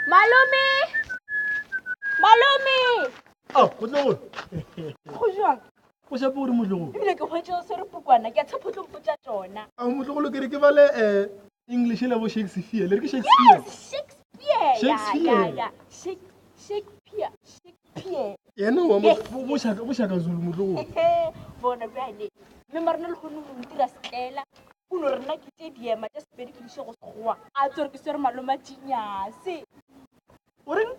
Malome! Malome! Oh, Motlogolo. Go jwang? Go shape gore Motlogolo. Ebile ke hwetša o swere pukwana ke a tshepo tlo mpotša tšona. Motlogolo ke re ke bale English le bo Shakespeare. Le re ke Shakespeare. Yes, Shakespeare. Shakespeare. Yeah. Shakespeare. Yena wa bo shaka Zulu Motlogolo. Bona bjale. Mme mare na le kgone go ntira setlela. O no re nna ke tse diema tša sepedi ke diše go sekgowa. A tsore ke swere malome a Jinyase. O reng?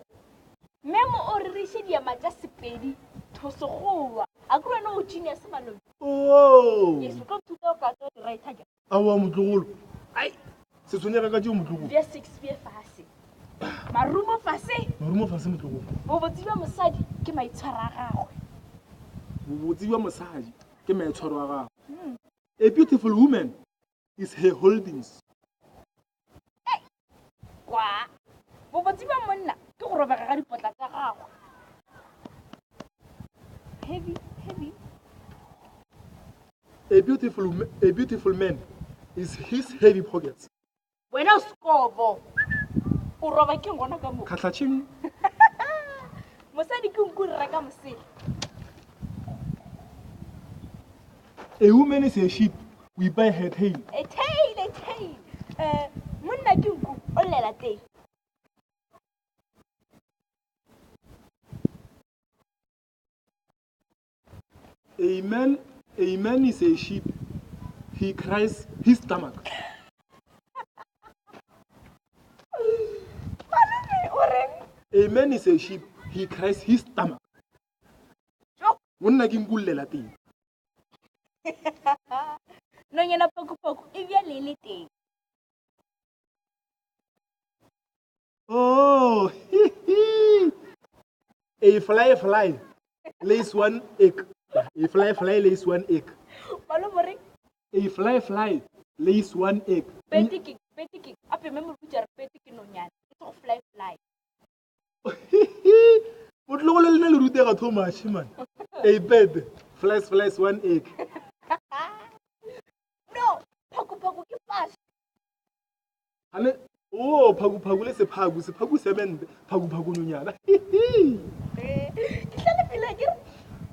Memo o re riše diema tša sepedi tho sekgowa. A ke wena o Jinyase malome. Oh. Yes, o tlo thuta o ka tlo di right again. Awa Motlogolo. Ai. Se tshwenyega ka tšeo Motlogolo. Bja Shakespeare fase. Marumo fase. Marumo fase Motlogolo. Bobotsi bja mosadi ke maitshwaro a gagwe. Bobotsi bja mosadi ke maitshwaro a gagwe. A beautiful woman is her holdings. Kwa. Bobotsi bja monna ke go robega ga dipotla tša gagwe. Heavy. A beautiful man is his heavy pockets. Wena o skobo. O roba ke ngwana ka mo. Khatlaching. Mosadi ke nku re reka mosela. A woman is a sheep. We buy her tail. A tail. Monna ke nku o lela tail. A man is a sheep. He cries his stomach. A man is a sheep. He cries his stomach. Monna ke nku lela tail. No nyana poku e bja le teng. Oh. A fly lays one egg. A fly lays one egg. Malome A fly lays one egg. Petiki. Ape memo butja re petiki no nyana. It's all fly. Motlogolo le na le rutega too much man. A bird flies one egg. No, phaku ke fase. Ane oh phaku le sephaku semente phaku nonyana. Ke hlale pele ke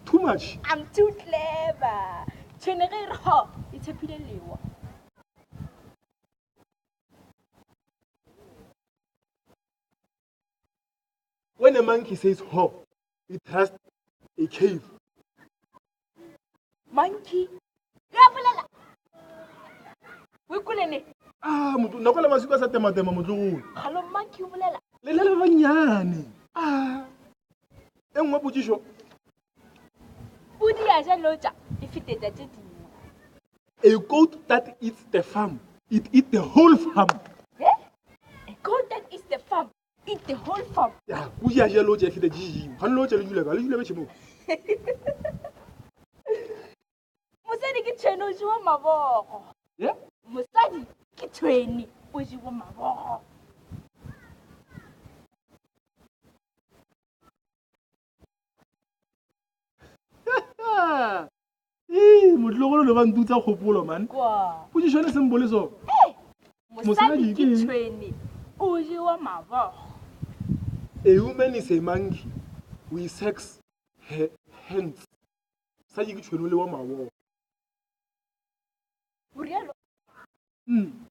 Too much. I'm too clever. Tshwene ge re ho e tshepile lewa. When a monkey says ho, it has a cave. Monkey. Ya bolela. We kulene. Nako le masiko a sa tema Motlogolo. Khalo monkey o bolela. Le le banyane. E nngwe potšišo. Pudi ya ja loja e feteta tše dingwe. A goat that eats the farm, it eats the whole farm. A goat that is the farm, eat the whole farm. Ya, pudi ya ja loja e feta tše. Ga loja le dula betše mo. Mosadi ke tshwene o jewa mabogo. Mosadi ke tshwene o jewa mabogo. Motlogolo le ba ntutsa kgopolo man. Kwa. Potšišo le sembole so. Mosadi ke tshwene o jewa mabogo. A woman is a monkey. We sex her hands. Sadi ke tshwene le wa mabogo. Burialo.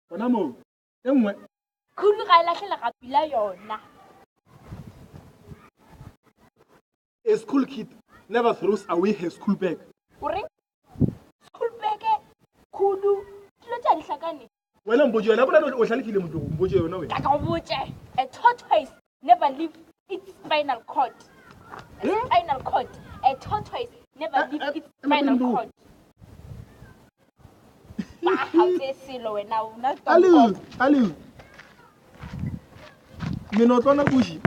Bona mo. E nngwe. Khulu ga e lahlela ga pila yona. A school kid never throws away her school bag. O reng? School bag khulu dilo tša di hlakane. Wena mboje yona bona o hlalefile Motlogolo mboje yona wena. Ka go botše. A tortoise never leave its spinal cord. A tortoise never leave its spinal cord. Aliu. Menotlwana kuši.